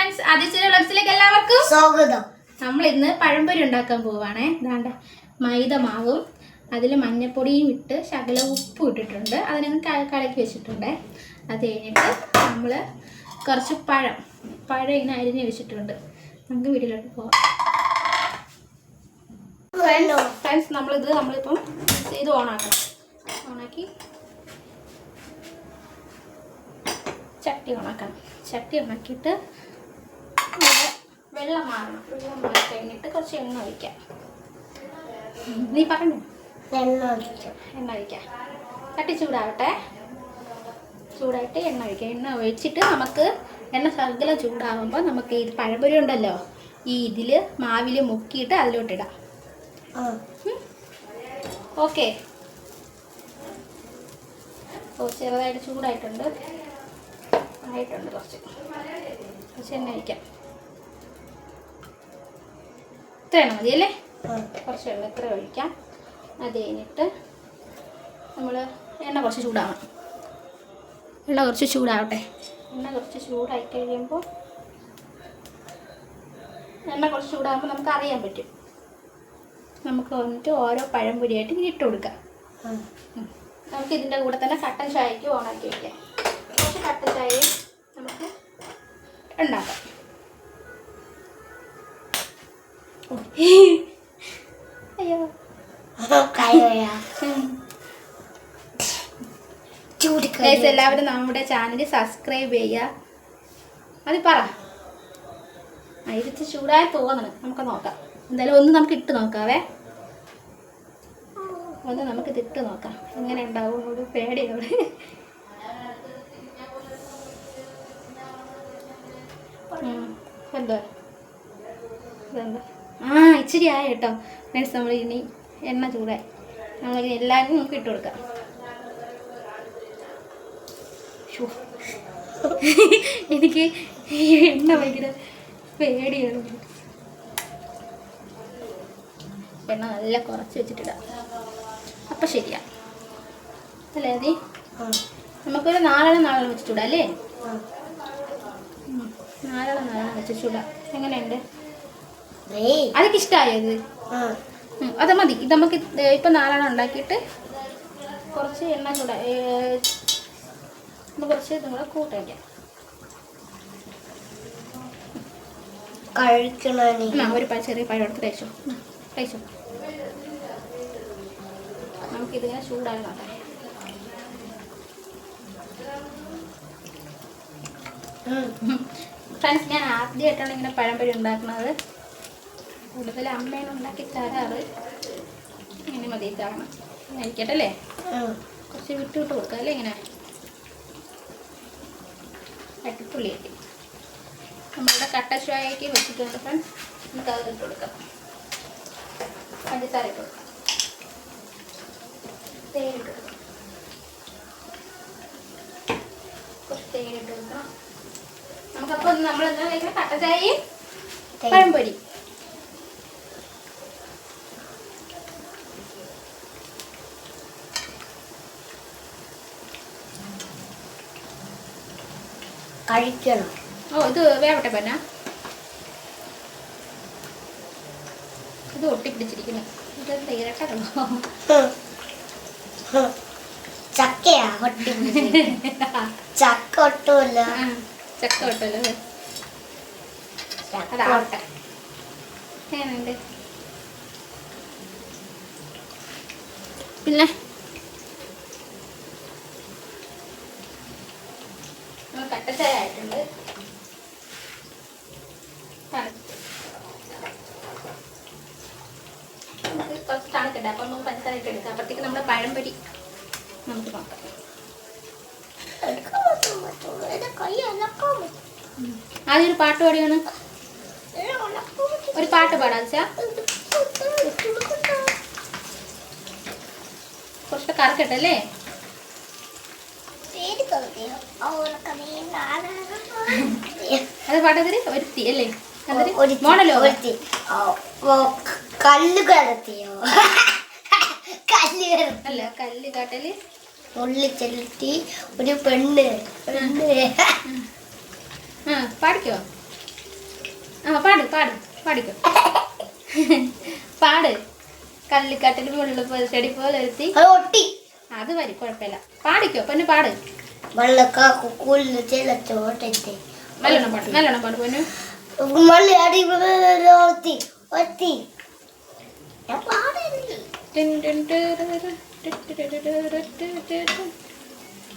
Friends, ആദിത്യയുടെ വ്ലോഗ്സിലേക്ക് എല്ലാവർക്കും സ്വാഗതം. നമ്മൾ ഇന്ന് പഴംപൊരി ഉണ്ടാക്കാൻ പോവാണേ. ദാണ്ട മൈദ മാവും അതിൽ മഞ്ഞപ്പൊടിയും ഇട്ട് ശകല ഉപ്പും ഇട്ടിട്ടുണ്ട്. അതിനങ്ങ് കലക്കി വെച്ചിട്ടുണ്ട്. അത് കഴിഞ്ഞിട്ട് നമ്മൾ കുറച്ച് പഴം ഇങ്ങനെ അരിഞ്ഞ് വെച്ചിട്ടുണ്ട്. നമുക്ക് വീട്ടിലോട്ട് പോവാം. ഫ്രണ്ട്സ്, നമ്മളിപ്പം ഇത് ഓണാക്കി ചട്ടി ഓണാക്കിയിട്ട് വെള്ളം മാറി കഴിഞ്ഞിട്ട് കുറച്ച് എണ്ണ ഒഴിക്കാം. നീ പറഞ്ഞു എണ്ണ ഒഴിക്കാം. ചട്ടി ചൂടായിട്ട് എണ്ണ ഒഴിക്കാം. എണ്ണ ഒഴിച്ചിട്ട് നമുക്ക് എണ്ണ ശകലം ചൂടാകുമ്പോൾ നമുക്ക് ഈ പഴംപൊരി ഉണ്ടല്ലോ, ഈ ഇതിൽ മാവിൽ മുക്കിയിട്ട് അതിലോട്ടിടാം. ഓക്കെ. ചെറുതായിട്ട് ചൂടായിട്ടുണ്ട്. കുറച്ച് എണ്ണ ഒഴിക്കാം. ഇത്ര എണ്ണ മതിയല്ലേ? കുറച്ച് എണ്ണ ഇത്ര ഒഴിക്കാം. അത് കഴിഞ്ഞിട്ട് നമ്മൾ എണ്ണ കുറച്ച് ചൂടാവണം. എണ്ണ കുറച്ച് ചൂടാവട്ടെ. എണ്ണ കുറച്ച് ചൂടായി കഴിയുമ്പോൾ നമുക്ക് അറിയാൻ പറ്റും. നമുക്ക് വന്നിട്ട് ഓരോ പഴംപൊരിയായിട്ട് ഇങ്ങനെ ഇട്ട് കൊടുക്കാം. നമുക്ക് ഇതിൻ്റെ കൂടെ തന്നെ കട്ടൻ ചായക്ക് ഓണാക്കി വയ്ക്കാം. കുറച്ച് കട്ടൻ ചായയും നമുക്ക് ഉണ്ടാക്കാം. അയ്യോ, എല്ലാവരും നമ്മുടെ ചാനൽ സബ്സ്ക്രൈബ് ചെയ്യുക. അത് പറ. ഇത് ചൂടായി തോന്നണം. നമുക്ക് നോക്കാം. എന്തായാലും നമുക്ക് ഇട്ട് നോക്കാവേ. നമുക്കിത് ഇട്ട് നോക്കാം എങ്ങനെ ഉണ്ടാവും. ഒരു പേടിയോട് എന്താ ഇച്ചിരി ആയ കേട്ടോ ഫ്രണ്ട്സ്. നമ്മൾ ഇനി എണ്ണ ചൂടായി നമ്മളിങ്ങനെ എല്ലാവരും നമുക്ക് ഇട്ട് കൊടുക്കാം. എനിക്ക് എണ്ണ ഭയങ്കര പേടിയാണ്. എണ്ണ നല്ല കുറച്ച് വെച്ചിട്ടിടാം. അപ്പം ശരിയാ അല്ലേ? അതെ, നമുക്കൊരു നാലെണ്ണം വെച്ചിട്ടിടാം അല്ലേ? നാലെണ്ണം വെച്ചിട്ടിടാം. എങ്ങനെയുണ്ട്? അതൊക്കെ ഇഷ്ടമായത്? അത് മതി. ഇത് നമുക്ക് ഇപ്പം 4 എണ്ണം ഉണ്ടാക്കിയിട്ട് കുറച്ച് എണ്ണ കുറച്ച് ഇതും കൂടെ കൂട്ടാം. ഒരു ചെറിയ പഴം എടുത്ത് കഴിച്ചോ. നമുക്കിതിങ്ങനെ ചൂടായി നോക്കാം. ഫ്രണ്ട്സ്, ഞാൻ ആദ്യമായിട്ടാണ് ഇങ്ങനെ പഴംപൊരി ഉണ്ടാക്കുന്നത്. കൂടുതൽ അമ്മയാണ് ഉണ്ടാക്കി തരാറ്. ഇങ്ങനെ മതി തരണം. കഴിക്കട്ടെ അല്ലേ? കുറച്ച് വിട്ട് കൊടുക്കാം അല്ലേ? ഇങ്ങനെ അടിപൊളി ആയിട്ട് നമ്മളുടെ കട്ട ചായക്ക് വെച്ചിട്ടുണ്ട് ഫ്രണ്ട്സ്. നമുക്ക് അത് ഇട്ട് കൊടുക്കാം. പഞ്ചസാര ഇട്ട് കൊടുക്കാം. തേയിലിട്ട് കൊടുക്കാം. കുറച്ച് തേയിലിട്ട് കൊടുക്കണം. നമുക്കപ്പോൾ നമ്മളെന്താ കഴിക്കണം? കട്ട ചായയും പഴംപൊരി. കഴിക്കണം. ഇത് വേവട്ടെ പന്ന. ഇത് ഒട്ടിപ്പിടിച്ചിരിക്കുന്നു. ഇത് തീരട്ടോ. ചക്കയാ ചക്ക ഒട്ടുമല്ലോ. അതാവട്ടെ. ഏനുണ്ട് പിന്നെ കട്ടച്ചായ ആയിട്ടുണ്ട്. നമുക്ക് കുറച്ച് തണുക്കട്ടെ. അപ്പം നമുക്ക് പഞ്ചസാര ഇട്ട് എടുക്കാം. അപ്പോഴത്തേക്ക് നമ്മുടെ പഴംപൊരി നമുക്ക് നോക്കാം. ആദ്യം ഒരു പാട്ട് പാടിയാണ്. ഒരു പാട്ട് പാടാ വെച്ചാ. കുറച്ച് കറക്കട്ടെ അല്ലേ? അത് പാട്ടതിരി ഒരുത്തി അല്ലേ? മോണലോ കല്ല് കടത്തിയോ? അല്ല, കല്ല് കാട്ടല് ഉള്ളി ചെലുത്തി ഒരു പെണ്ണ് പാടിക്കോ. ആ പാട് പാട് പാടിക്കോ. പാട്. കല്ലിക്കാട്ടിൽ മുള്ള ചെടി പോലെ എത്തി. അത് ഒട്ടി. അത് വരി, കുഴപ്പമില്ല. പാടിക്കോ പൊന്നു, പാട്. വെള്ളക്ക കുക്കുലിന് ചിലച്ചോട്ടെ നല്ലോണം പാട്, നല്ലോണം പാട് പൊന്നു. മള്ളി അടി ഒത്തി ഒത്തി. ഞാൻ പാടില്ല.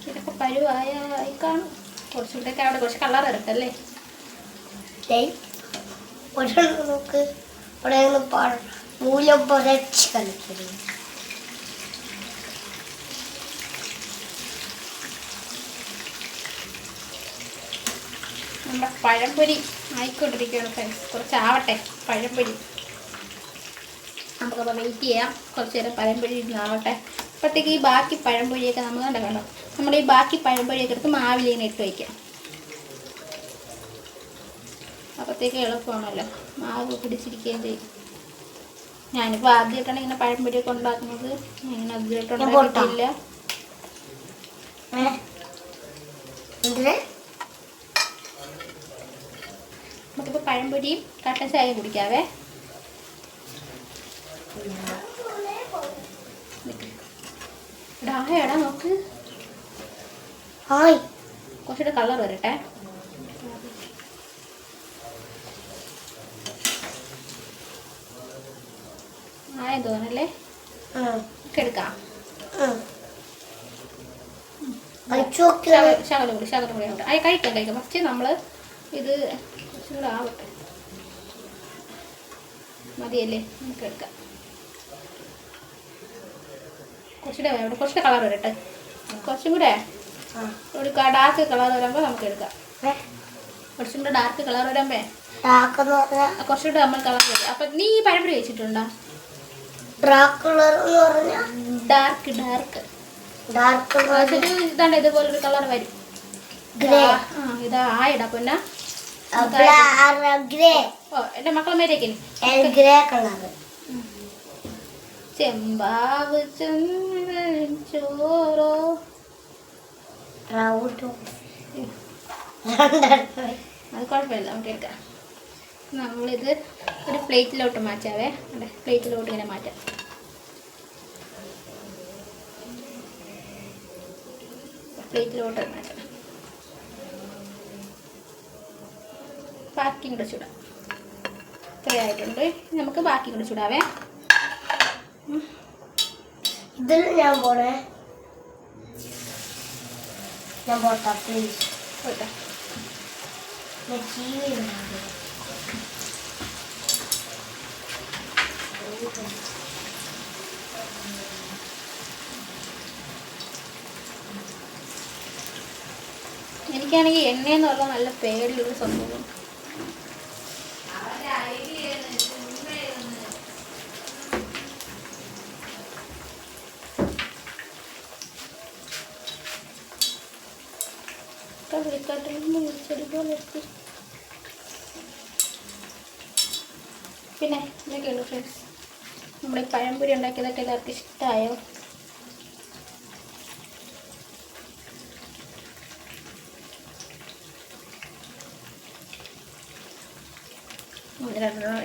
ഇതൊക്കെ പരുവായി കാണും. കുറച്ചുകൂടെയൊക്കെ അവിടെ കുറച്ച് കളർ ഇറക്കല്ലേ. നോക്ക് അവിടെ മൂലം പുരച്ച് കളിക്കുന്നു. നമ്മുടെ പഴംപൊരി ആയിക്കൊണ്ടിരിക്കുകയാണ് ഫ്രണ്ട്സ്. കുറച്ചാവട്ടെ പഴംപൊരി. നമുക്കപ്പോൾ വെയിറ്റ് ചെയ്യാം. കുറച്ച് നേരം പഴംപൊരി ആവട്ടെ. അപ്പോഴത്തേക്ക് ഈ ബാക്കി പഴംപൊരിയൊക്കെ നമ്മൾ കണ്ടോ, നമ്മുടെ ഈ ബാക്കി പഴംപൊരിയൊക്കെ എടുത്ത് മാവിലിങ്ങനെ ഇട്ട് വയ്ക്കാം. അപ്പോഴത്തേക്ക് എളുപ്പമാണല്ലോ, മാവ് പിടിച്ചിരിക്കുകയും ചെയ്യും. ഞാനിപ്പോൾ ആദ്യമായിട്ടാണ് ഇങ്ങനെ പഴംപൊരിയൊക്കെ ഉണ്ടാക്കുന്നത്. ഇങ്ങനെ ആദ്യമായിട്ട് ഉണ്ടാക്കിയിട്ടില്ല. നമുക്കിപ്പോൾ പഴംപൊരിയും കട്ടൻ ചായയും കുടിക്കാവേ. എടാ നോക്ക്, കുറച്ചുകൂടെ കളർ വരട്ടെ. ആയെന്ന് തോന്നല്ലേ. എടുക്കാം. ശകലം കൂടി ആവട്ടെ. കഴിക്കാം. പക്ഷേ നമ്മൾ ഇത് കുറച്ചും കൂടെ ആവട്ടെ. മതിയല്ലേ, നമുക്ക് എടുക്കാം. കുറച്ചുകൂടെ കളർ വരട്ടെ. കുറച്ചും കൂടെ ഒരു ഡാർക്ക് കളർ വരുമ്പോൾ നമുക്ക് എടുക്കാം. കുറച്ചും കൂടെ ഡാർക്ക് കളർ വരുമ്പേ കുറച്ചുകൂടെ നമ്മൾ കളർ വരും. അപ്പൊ നീ പഴംപൊരി കഴിച്ചിട്ടുണ്ടോ? ഡാർക്ക് ഇതാണ്, ഇതുപോലൊരു കളർ വരും. ഇതാ ആയിടാ പൊന്ന. എന്റെ മക്കളെ മേരേക്ക് ചെമ്പാവ് ചോറോ അത് കുഴപ്പമില്ല, നമുക്ക് എടുക്കാം. നമ്മളിത് ഒരു പ്ലേറ്റിലോട്ട് മാറ്റാവേ. അതെ, പ്ലേറ്റിലോട്ട് ഇങ്ങനെ മാറ്റാം. പ്ലേറ്റിലോട്ട് മാറ്റാം. ബാക്കിയും കൂടെ ചൂടാം. ഇത്രയായിട്ടുണ്ട്. നമുക്ക് ബാക്കിയും കൂടെ ചൂടാവേ. ഇതിൽ ഞാൻ പോട്ടെ പ്ലീസ്. പോട്ടെ. എനിക്കാണെങ്കിൽ എണ്ണയെന്ന് പറഞ്ഞാൽ നല്ല പേടിയുള്ളൊരു സംഭവം. പിന്നെ ഇതൊക്കെയുള്ളൂ ഫ്രണ്ട്സ്. നമ്മുടെ പഴംപൊരി ഉണ്ടാക്കിയതൊക്കെ എല്ലാവർക്കും ഇഷ്ടമായോ?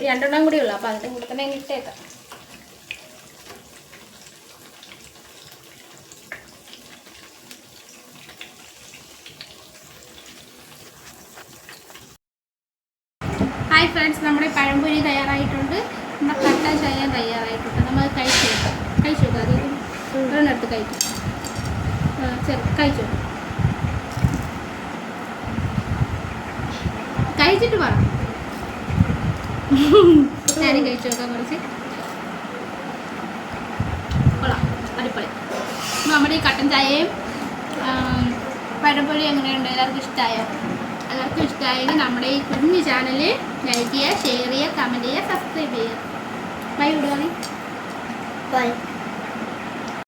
രണ്ടെണ്ണം കൂടി ഉള്ളു. അപ്പോൾ അതിൻ്റെ കൂടെ തന്നെ ഇട്ടേക്കാം. ഹായ് ഫ്രണ്ട്സ്, നമ്മുടെ പഴംപൊരി തയ്യാറായിട്ടുണ്ട്. നമ്മുടെ കട്ടൻ ചായ തയ്യാറായിട്ടുണ്ട്. നമ്മൾ കഴിച്ചു നോക്കാം. അത് ഒരെണ്ണെടുത്ത് കഴിക്കും. കഴിച്ചിട്ട് പറ. ഞാനും കഴിച്ചു നോക്കാം കുറച്ച്. കൊള്ളാം, അടിപൊളി. നമ്മുടെ ഈ കട്ടൻ ചായയും പഴംപൊരി എങ്ങനെയുണ്ട്? എല്ലാവർക്കും ഇഷ്ടമായോ? എല്ലാവർക്കും ഇഷ്ടമായെങ്കിൽ നമ്മുടെ ഈ കുഞ്ഞു ചാനൽ ലൈക്ക് ചെയ്യുക, ഷെയർ ചെയ്യുക, കമൻറ്റ് ചെയ്യുക, സബ്സ്ക്രൈബ് ചെയ്യുക. ബൈ.